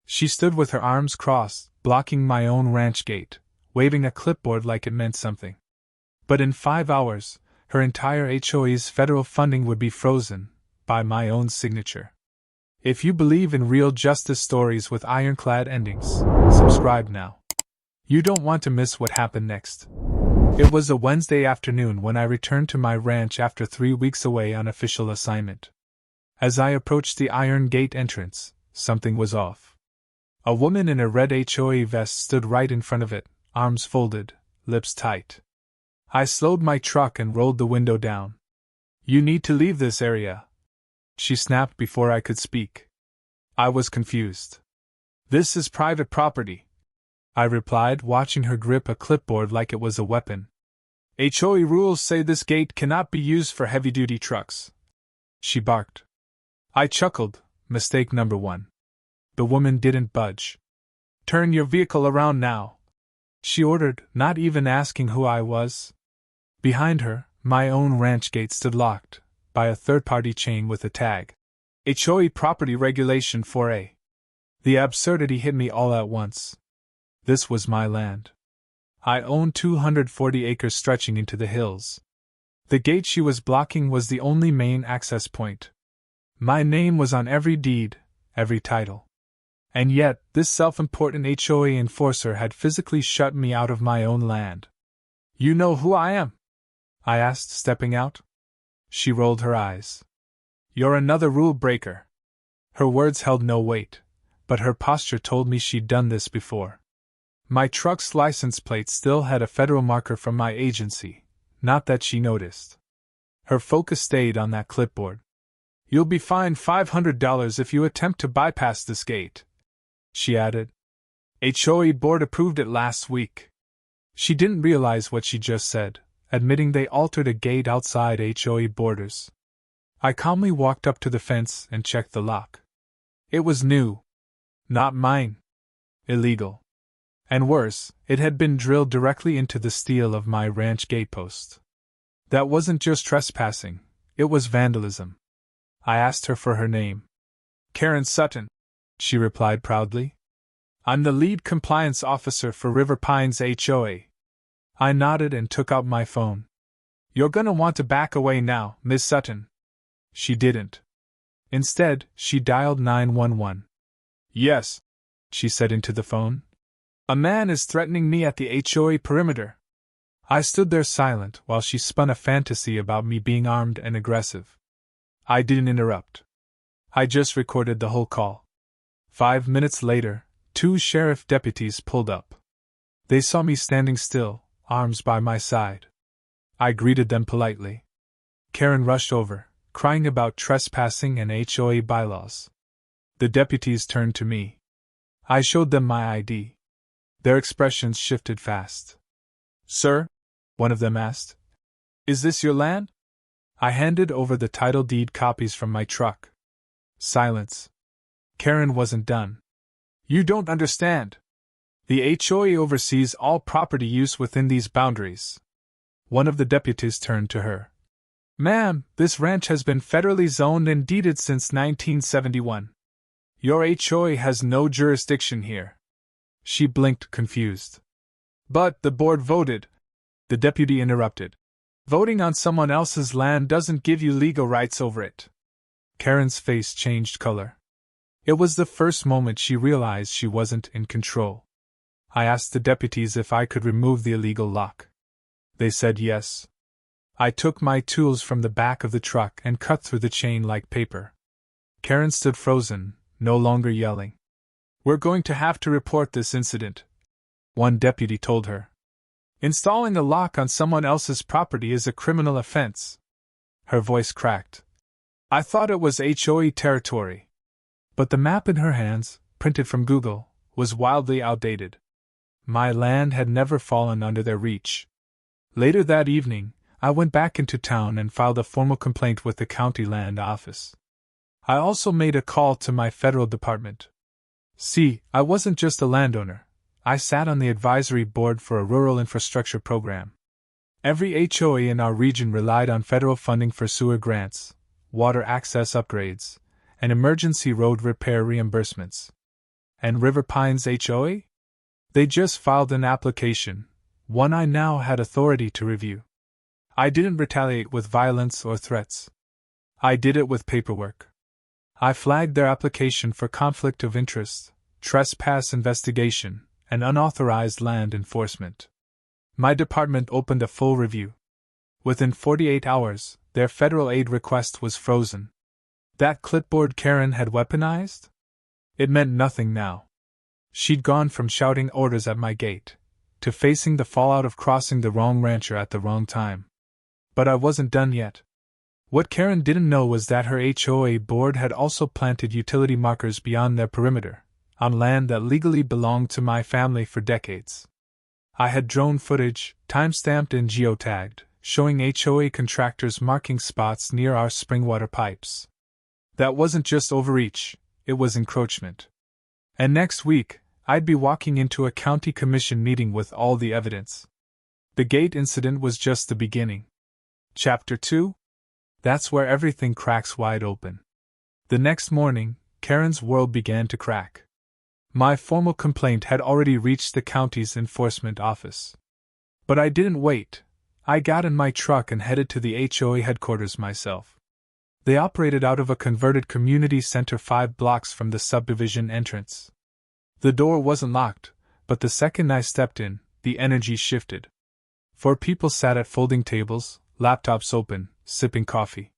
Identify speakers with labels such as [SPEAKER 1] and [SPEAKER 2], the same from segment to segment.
[SPEAKER 1] She stood with her arms crossed, blocking my own ranch gate, waving a clipboard like it meant something. But in 5 hours, her entire HOA's federal funding would be frozen, by my own signature. If you believe in real justice stories with ironclad endings, subscribe now. You don't want to miss what happened next. It was a Wednesday afternoon when I returned to my ranch after 3 weeks away on official assignment. As I approached the iron gate entrance, something was off. A woman in a red HOA vest stood right in front of it, arms folded, lips tight. I slowed my truck and rolled the window down. "You need to leave this area," she snapped before I could speak. I was confused. "This is private property," I replied, watching her grip a clipboard like it was a weapon. "HOA rules say this gate cannot be used for heavy-duty trucks," she barked. I chuckled, mistake number one. The woman didn't budge. "Turn your vehicle around now," she ordered, not even asking who I was. Behind her, my own ranch gate stood locked, by a third-party chain with a tag. HOA Property Regulation 4A. The absurdity hit me all at once. This was my land. I owned 240 acres stretching into the hills. The gate she was blocking was the only main access point. My name was on every deed, every title. And yet, this self-important HOA enforcer had physically shut me out of my own land. "You know who I am?" I asked, stepping out. She rolled her eyes. "You're another rule breaker." Her words held no weight, but her posture told me she'd done this before. My truck's license plate still had a federal marker from my agency, not that she noticed. Her focus stayed on that clipboard. "You'll be fined $500 if you attempt to bypass this gate," she added. "HOA board approved it last week." She didn't realize what she just said, admitting they altered a gate outside HOA borders. I calmly walked up to the fence and checked the lock. It was new. Not mine. Illegal. And worse, it had been drilled directly into the steel of my ranch gatepost. That wasn't just trespassing, it was vandalism. I asked her for her name. "Karen Sutton," she replied proudly. "I'm the lead compliance officer for River Pines HOA. I nodded and took out my phone. "You're gonna want to back away now, Miss Sutton." She didn't. Instead, she dialed 911. "Yes," she said into the phone. "A man is threatening me at the HOA perimeter." I stood there silent while she spun a fantasy about me being armed and aggressive. I didn't interrupt. I just recorded the whole call. 5 minutes later, 2 sheriff deputies pulled up. They saw me standing still, arms by my side. I greeted them politely. Karen rushed over, crying about trespassing and HOA bylaws. The deputies turned to me. I showed them my ID. Their expressions shifted fast. "Sir?" one of them asked. "Is this your land?" I handed over the title deed copies from my truck. Silence. Karen wasn't done. "You don't understand. The HOA oversees all property use within these boundaries." One of the deputies turned to her. "Ma'am, this ranch has been federally zoned and deeded since 1971. Your HOA has no jurisdiction here." She blinked, confused. "But the board voted," the deputy interrupted. "Voting on someone else's land doesn't give you legal rights over it." Karen's face changed color. It was the first moment she realized she wasn't in control. I asked the deputies if I could remove the illegal lock. They said yes. I took my tools from the back of the truck and cut through the chain like paper. Karen stood frozen, no longer yelling. "We're going to have to report this incident," one deputy told her. "Installing a lock on someone else's property is a criminal offense." Her voice cracked. I thought it was HOA territory. But the map in her hands, printed from Google, was wildly outdated. My land had never fallen under their reach. Later that evening, I went back into town and filed a formal complaint with the county land office. I also made a call to my federal department. See, I wasn't just a landowner. I sat on the advisory board for a rural infrastructure program. Every HOA in our region relied on federal funding for sewer grants, water access upgrades, and emergency road repair reimbursements. And River Pines HOA? They just filed an application, one I now had authority to review. I didn't retaliate with violence or threats. I did it with paperwork. I flagged their application for conflict of interest, trespass investigation, and unauthorized land enforcement. My department opened a full review. Within 48 hours, their federal aid request was frozen. That clipboard Karen had weaponized? It meant nothing now. She'd gone from shouting orders at my gate to facing the fallout of crossing the wrong rancher at the wrong time. But I wasn't done yet. What Karen didn't know was that her HOA board had also planted utility markers beyond their perimeter, on land that legally belonged to my family for decades. I had drone footage, time-stamped and geotagged, showing HOA contractors marking spots near our spring water pipes. That wasn't just overreach, it was encroachment. And next week, I'd be walking into a county commission meeting with all the evidence. The gate incident was just the beginning. Chapter 2? That's where everything cracks wide open. The next morning, Karen's world began to crack. My formal complaint had already reached the county's enforcement office. But I didn't wait. I got in my truck and headed to the HOA headquarters myself. They operated out of a converted community center 5 blocks from the subdivision entrance. The door wasn't locked, but the second I stepped in, the energy shifted. 4 people sat at folding tables, laptops open, sipping coffee.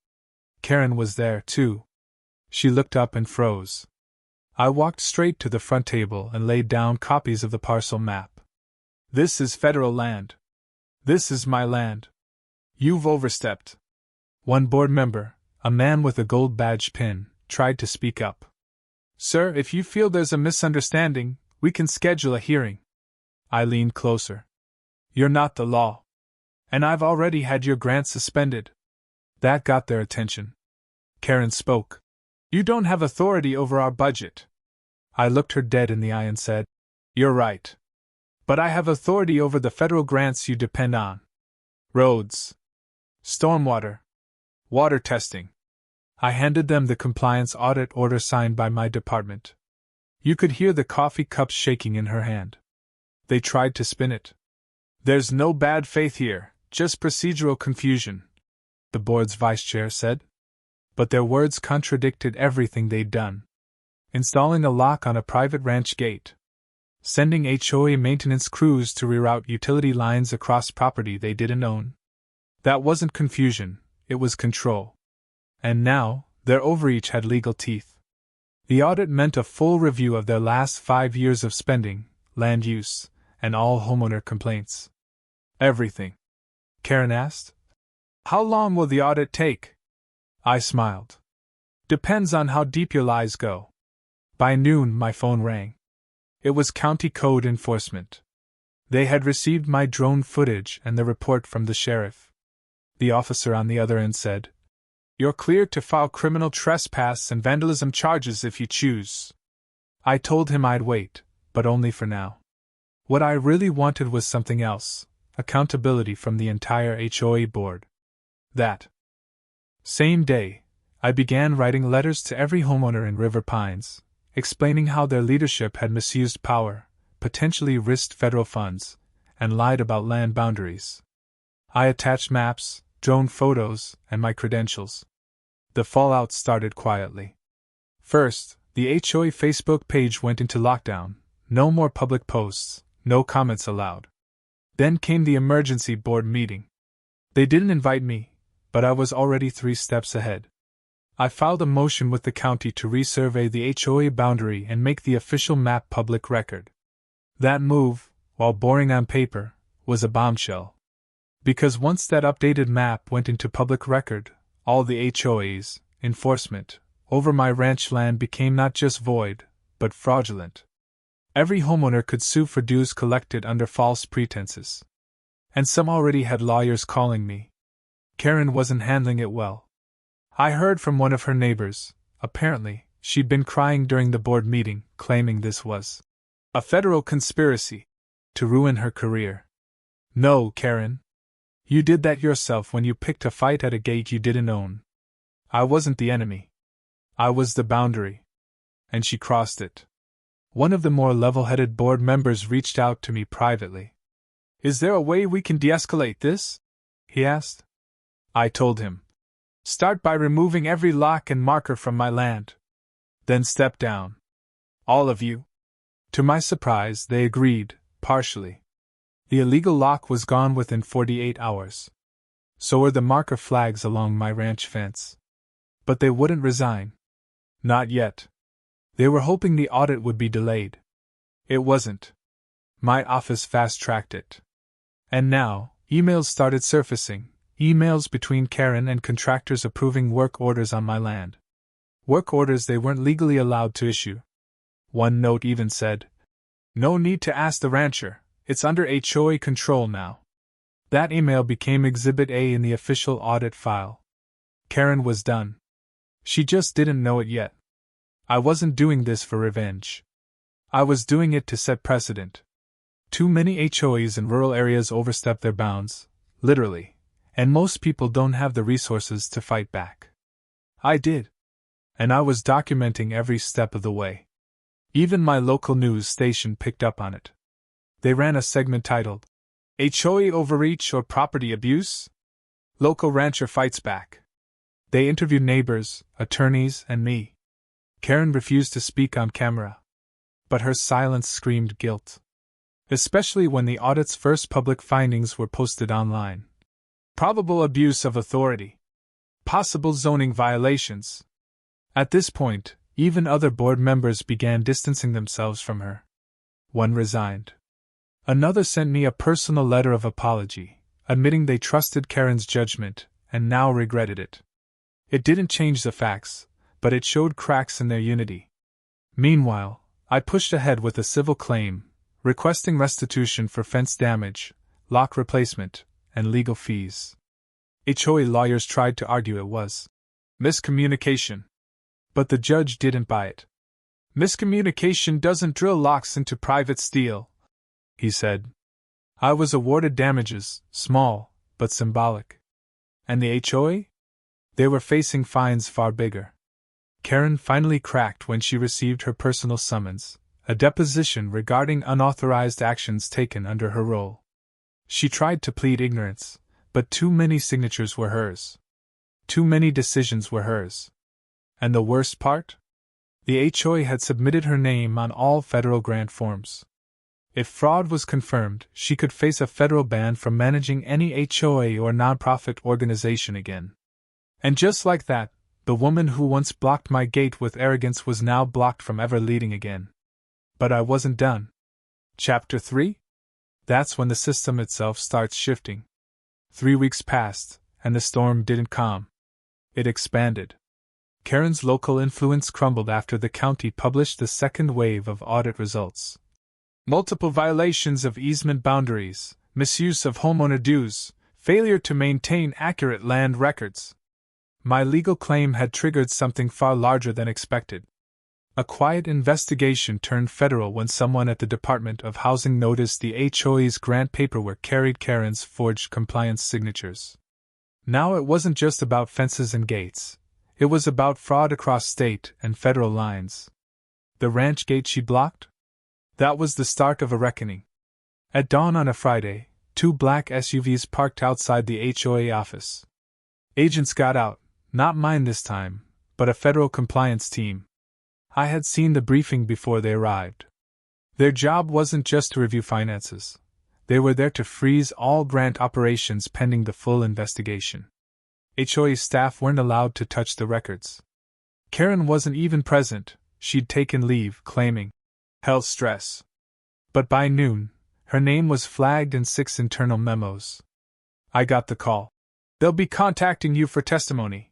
[SPEAKER 1] Karen was there, too. She looked up and froze. I walked straight to the front table and laid down copies of the parcel map. This is federal land. This is my land. You've overstepped. One board member, a man with a gold badge pin, tried to speak up. Sir, if you feel there's a misunderstanding, we can schedule a hearing. I leaned closer. You're not the law. And I've already had your grant suspended. That got their attention. Karen spoke. You don't have authority over our budget. I looked her dead in the eye and said, You're right. But I have authority over the federal grants you depend on. Roads. Stormwater. Water testing. I handed them the compliance audit order signed by my department. You could hear the coffee cups shaking in her hand. They tried to spin it. There's no bad faith here, just procedural confusion, the board's vice chair said. But their words contradicted everything they'd done. Installing a lock on a private ranch gate. Sending HOA maintenance crews to reroute utility lines across property they didn't own. That wasn't confusion, it was control. And now, their overreach had legal teeth. The audit meant a full review of their last 5 years of spending, land use, and all homeowner complaints. Everything. Karen asked. How long will the audit take? I smiled. Depends on how deep your lies go. By noon, my phone rang. It was county code enforcement. They had received my drone footage and the report from the sheriff. The officer on the other end said, You're cleared to file criminal trespass and vandalism charges if you choose. I told him I'd wait, but only for now. What I really wanted was something else, accountability from the entire HOA board. That same day, I began writing letters to every homeowner in River Pines, explaining how their leadership had misused power, potentially risked federal funds, and lied about land boundaries. I attached maps, drone photos, and my credentials. The fallout started quietly. First, the HOA Facebook page went into lockdown, no more public posts, no comments allowed. Then came the emergency board meeting. They didn't invite me, but I was already 3 steps ahead. I filed a motion with the county to resurvey the HOA boundary and make the official map public record. That move, while boring on paper, was a bombshell. Because once that updated map went into public record, all the HOA's enforcement over my ranch land became not just void, but fraudulent. Every homeowner could sue for dues collected under false pretenses. And some already had lawyers calling me. Karen wasn't handling it well. I heard from one of her neighbors, apparently, she'd been crying during the board meeting, claiming this was a federal conspiracy to ruin her career. No, Karen. You did that yourself when you picked a fight at a gate you didn't own. I wasn't the enemy. I was the boundary. And she crossed it. One of the more level-headed board members reached out to me privately. "Is there a way we can de-escalate this?" he asked. I told him. "Start by removing every lock and marker from my land. Then step down. All of you." To my surprise, they agreed, partially. The illegal lock was gone within 48 hours. So were the marker flags along my ranch fence. But they wouldn't resign. Not yet. They were hoping the audit would be delayed. It wasn't. My office fast-tracked it. And now, emails started surfacing, emails between Karen and contractors approving work orders on my land. Work orders they weren't legally allowed to issue. One note even said, "No need to ask the rancher, it's under HOA control now." That email became Exhibit A in the official audit file. Karen was done. She just didn't know it yet. I wasn't doing this for revenge. I was doing it to set precedent. Too many HOAs in rural areas overstep their bounds, literally, and most people don't have the resources to fight back. I did. And I was documenting every step of the way. Even my local news station picked up on it. They ran a segment titled, "HOA Overreach or Property Abuse? Local Rancher Fights Back." They interviewed neighbors, attorneys, and me. Karen refused to speak on camera. But her silence screamed guilt. Especially when the audit's first public findings were posted online. Probable abuse of authority. Possible zoning violations. At this point, even other board members began distancing themselves from her. One resigned. Another sent me a personal letter of apology, admitting they trusted Karen's judgment and now regretted it. It didn't change the facts, but it showed cracks in their unity. Meanwhile, I pushed ahead with a civil claim, requesting restitution for fence damage, lock replacement, and legal fees. HOA lawyers tried to argue it was miscommunication. But the judge didn't buy it. "Miscommunication doesn't drill locks into private steel," he said. I was awarded damages, small, but symbolic. And the HOA? They were facing fines far bigger. Karen finally cracked when she received her personal summons, a deposition regarding unauthorized actions taken under her role. She tried to plead ignorance, but too many signatures were hers. Too many decisions were hers. And the worst part? The HOA had submitted her name on all federal grant forms. If fraud was confirmed, she could face a federal ban from managing any HOA or nonprofit organization again. And just like that, the woman who once blocked my gate with arrogance was now blocked from ever leading again. But I wasn't done. Chapter 3? That's when the system itself starts shifting. 3 weeks passed, and the storm didn't calm. It expanded. Karen's local influence crumbled after the county published the second wave of audit results. Multiple violations of easement boundaries, misuse of homeowner dues, failure to maintain accurate land records. My legal claim had triggered something far larger than expected. A quiet investigation turned federal when someone at the Department of Housing noticed the HOA's grant paperwork carried Karen's forged compliance signatures. Now it wasn't just about fences and gates. It was about fraud across state and federal lines. The ranch gate she blocked? That was the start of a reckoning. At dawn on a Friday, 2 black SUVs parked outside the HOA office. Agents got out, not mine this time, but a federal compliance team. I had seen the briefing before they arrived. Their job wasn't just to review finances. They were there to freeze all grant operations pending the full investigation. HOA staff weren't allowed to touch the records. Karen wasn't even present. She'd taken leave, claiming health stress. But by noon, her name was flagged in 6 internal memos. I got the call. "They'll be contacting you for testimony,"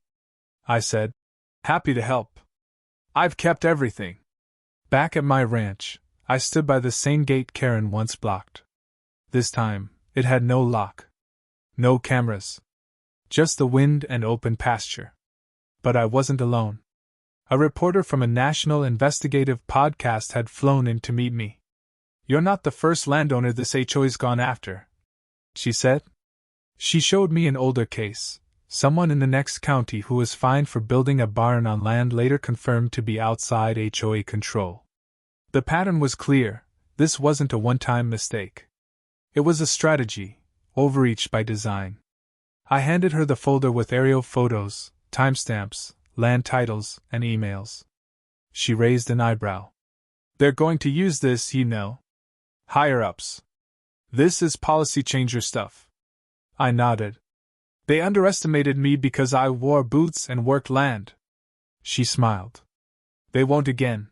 [SPEAKER 1] I said. "Happy to help. I've kept everything." Back at my ranch, I stood by the same gate Karen once blocked. This time, it had no lock. No cameras. Just the wind and open pasture. But I wasn't alone. A reporter from a national investigative podcast had flown in to meet me. "You're not the first landowner this HOA's gone after," she said. She showed me an older case, someone in the next county who was fined for building a barn on land later confirmed to be outside HOA control. The pattern was clear. This wasn't a one-time mistake. It was a strategy, overreach by design. I handed her the folder with aerial photos, timestamps, land titles, and emails. She raised an eyebrow. They're going to use this, you know. Higher-ups. This is policy changer stuff. I nodded. They underestimated me because I wore boots and worked land. She smiled. They won't again.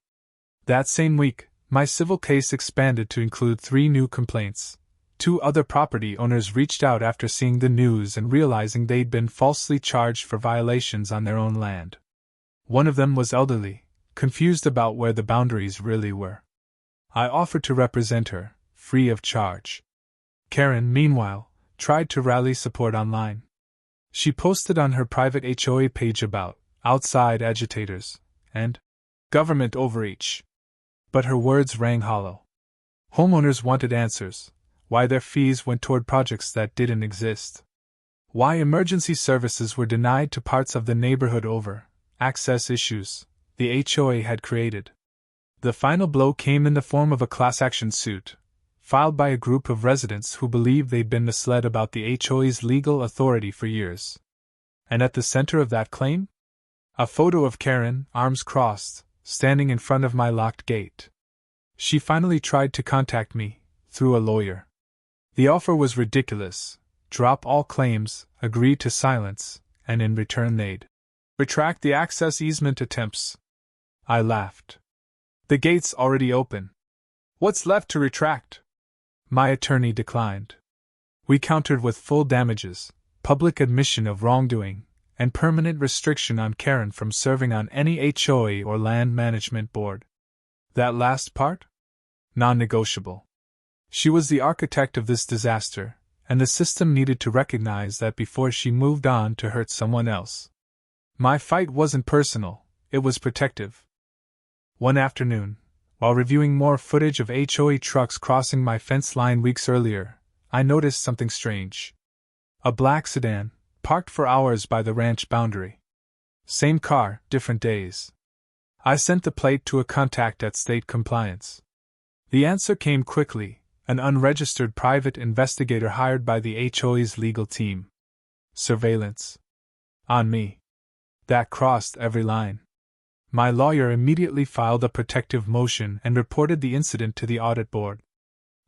[SPEAKER 1] That same week, my civil case expanded to include 3 new complaints. 2 other property owners reached out after seeing the news and realizing they'd been falsely charged for violations on their own land. One of them was elderly, confused about where the boundaries really were. I offered to represent her, free of charge. Karen, meanwhile, tried to rally support online. She posted on her private HOA page about outside agitators and government overreach. But her words rang hollow. Homeowners wanted answers. Why their fees went toward projects that didn't exist. Why emergency services were denied to parts of the neighborhood over access issues the HOA had created. The final blow came in the form of a class action suit, filed by a group of residents who believed they'd been misled about the HOA's legal authority for years. And at the center of that claim? A photo of Karen, arms crossed, standing in front of my locked gate. She finally tried to contact me, through a lawyer. The offer was ridiculous: drop all claims, agree to silence, and in return they'd retract the access easement attempts. I laughed. The gate's already open. What's left to retract? My attorney declined. We countered with full damages, public admission of wrongdoing, and permanent restriction on Karen from serving on any HOA or land management board. That last part? Non-negotiable. She was the architect of this disaster, and the system needed to recognize that before she moved on to hurt someone else. My fight wasn't personal, it was protective. One afternoon, while reviewing more footage of HOA trucks crossing my fence line weeks earlier, I noticed something strange. A black sedan, parked for hours by the ranch boundary. Same car, different days. I sent the plate to a contact at State Compliance. The answer came quickly: an unregistered private investigator hired by the HOA's legal team. Surveillance. On me. That crossed every line. My lawyer immediately filed a protective motion and reported the incident to the audit board.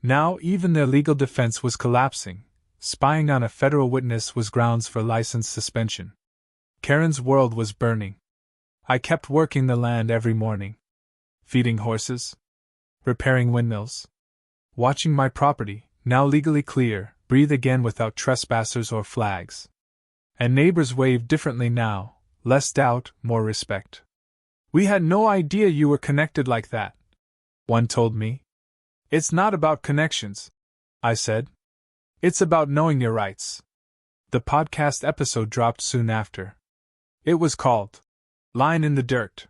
[SPEAKER 1] Now even their legal defense was collapsing. Spying on a federal witness was grounds for license suspension. Karen's world was burning. I kept working the land every morning. Feeding horses. Repairing windmills. Watching my property, now legally clear, breathe again without trespassers or flags. And neighbors waved differently now, less doubt, more respect. We had no idea you were connected like that, one told me. It's not about connections, I said. It's about knowing your rights. The podcast episode dropped soon after. It was called Line in the Dirt.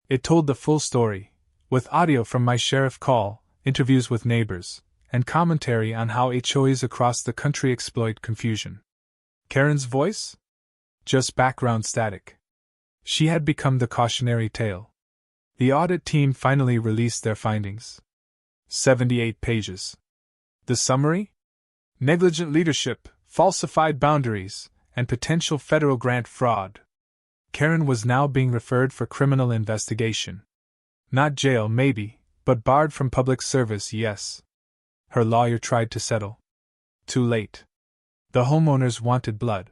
[SPEAKER 1] It told the full story, with audio from my sheriff call, interviews with neighbors, and commentary on how HOAs across the country exploit confusion. Karen's voice? Just background static. She had become the cautionary tale. The audit team finally released their findings. 78 pages. The summary? Negligent leadership, falsified boundaries, and potential federal grant fraud. Karen was now being referred for criminal investigation. Not jail, maybe, but barred from public service, yes. Her lawyer tried to settle. Too late. The homeowners wanted blood.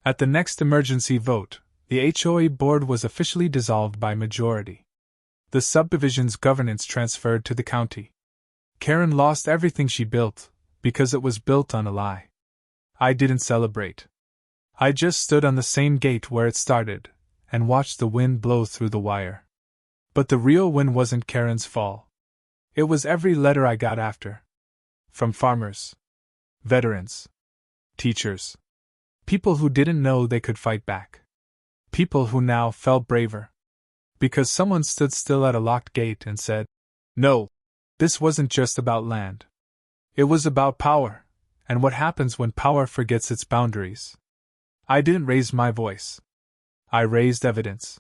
[SPEAKER 1] At the next emergency vote, the HOA board was officially dissolved by majority. The subdivision's governance transferred to the county. Karen lost everything she built, because it was built on a lie. I didn't celebrate. I just stood on the same gate where it started, and watched the wind blow through the wire. But the real win wasn't Karen's fall. It was every letter I got after. From farmers, veterans, teachers, people who didn't know they could fight back. People who now felt braver. Because someone stood still at a locked gate and said, no, this wasn't just about land. It was about power, and what happens when power forgets its boundaries. I didn't raise my voice. I raised evidence.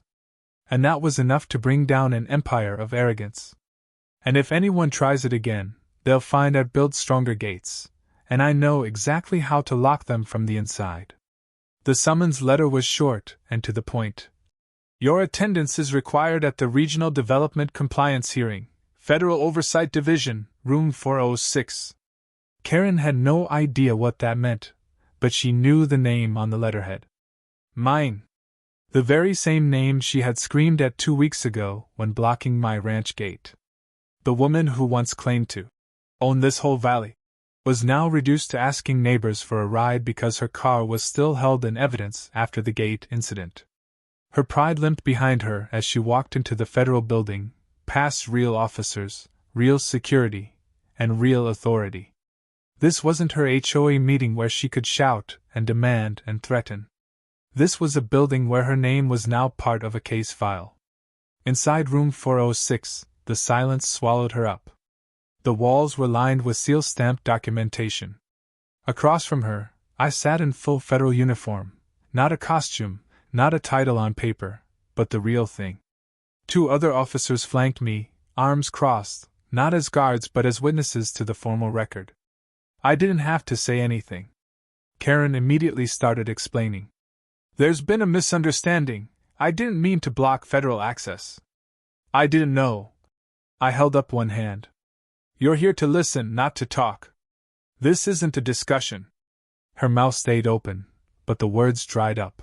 [SPEAKER 1] And that was enough to bring down an empire of arrogance. And if anyone tries it again, they'll find I've built stronger gates, and I know exactly how to lock them from the inside. The summons letter was short and to the point. Your attendance is required at the Regional Development Compliance Hearing, Federal Oversight Division, Room 406. Karen had no idea what that meant, but she knew the name on the letterhead. Mine. The very same name she had screamed at 2 weeks ago when blocking my ranch gate. The woman who once claimed to own this whole valley was now reduced to asking neighbors for a ride because her car was still held in evidence after the gate incident. Her pride limped behind her as she walked into the federal building, past real officers, real security, and real authority. This wasn't her HOA meeting where she could shout and demand and threaten. This was a building where her name was now part of a case file. Inside room 406, the silence swallowed her up. The walls were lined with seal-stamped documentation. Across from her, I sat in full federal uniform, not a costume, not a title on paper, but the real thing. 2 other officers flanked me, arms crossed, not as guards but as witnesses to the formal record. I didn't have to say anything. Karen immediately started explaining. There's been a misunderstanding. I didn't mean to block federal access. I didn't know. I held up one hand. You're here to listen, not to talk. This isn't a discussion. Her mouth stayed open, but the words dried up.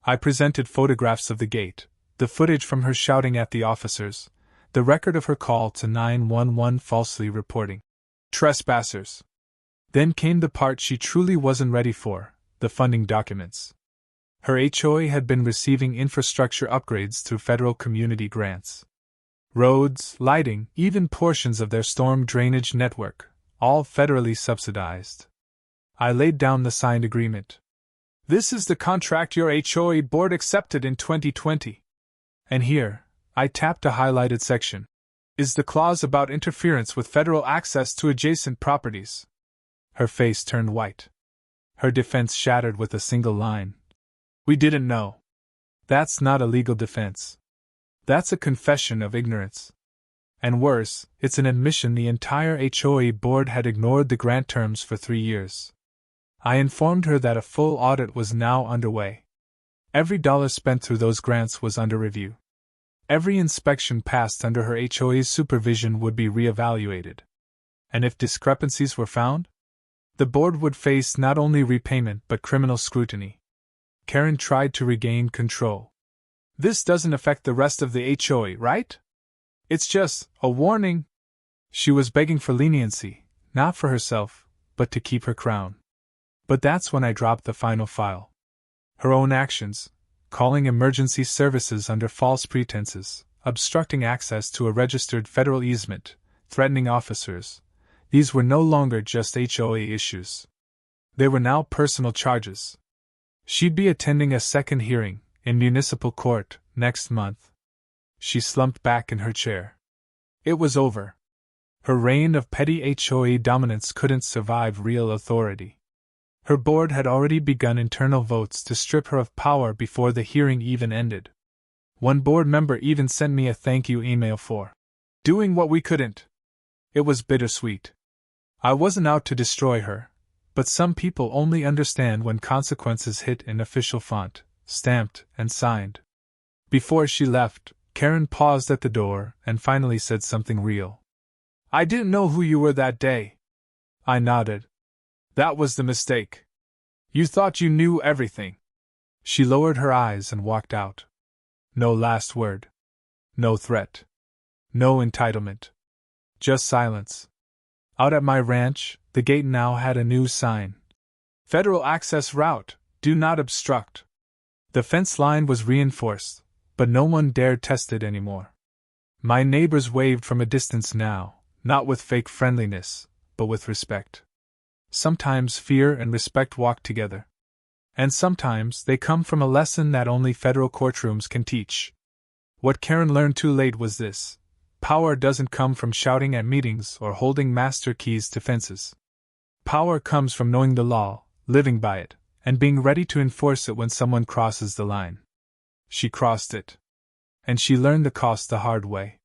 [SPEAKER 1] I presented photographs of the gate, the footage from her shouting at the officers, the record of her call to 911 falsely reporting trespassers. Then came the part she truly wasn't ready for, the funding documents. Her HOA had been receiving infrastructure upgrades through federal community grants. Roads, lighting, even portions of their storm drainage network, all federally subsidized. I laid down the signed agreement. This is the contract your HOA board accepted in 2020. And here, I tapped a highlighted section, is the clause about interference with federal access to adjacent properties. Her face turned white. Her defense shattered with a single line. We didn't know. That's not a legal defense. That's a confession of ignorance. And worse, it's an admission the entire HOA board had ignored the grant terms for 3 years. I informed her that a full audit was now underway. Every dollar spent through those grants was under review. Every inspection passed under her HOA's supervision would be reevaluated. And if discrepancies were found, the board would face not only repayment but criminal scrutiny. Karen tried to regain control. This doesn't affect the rest of the HOA, right? It's just a warning. She was begging for leniency, not for herself, but to keep her crown. But that's when I dropped the final file. Her own actions, calling emergency services under false pretenses, obstructing access to a registered federal easement, threatening officers, these were no longer just HOA issues. They were now personal charges. She'd be attending a second hearing, in municipal court, next month. She slumped back in her chair. It was over. Her reign of petty HOA dominance couldn't survive real authority. Her board had already begun internal votes to strip her of power before the hearing even ended. One board member even sent me a thank you email for doing what we couldn't. It was bittersweet. I wasn't out to destroy her, but some people only understand when consequences hit in official font, stamped and signed. Before she left, Karen paused at the door and finally said something real. I didn't know who you were that day. I nodded. That was the mistake. You thought you knew everything. She lowered her eyes and walked out. No last word. No threat. No entitlement. Just silence. Out at my ranch, the gate now had a new sign. Federal access route, do not obstruct. The fence line was reinforced, but no one dared test it anymore. My neighbors waved from a distance now, not with fake friendliness, but with respect. Sometimes fear and respect walk together. And sometimes they come from a lesson that only federal courtrooms can teach. What Karen learned too late was this: power doesn't come from shouting at meetings or holding master keys to fences. Power comes from knowing the law, living by it, and being ready to enforce it when someone crosses the line. She crossed it. And she learned the cost the hard way.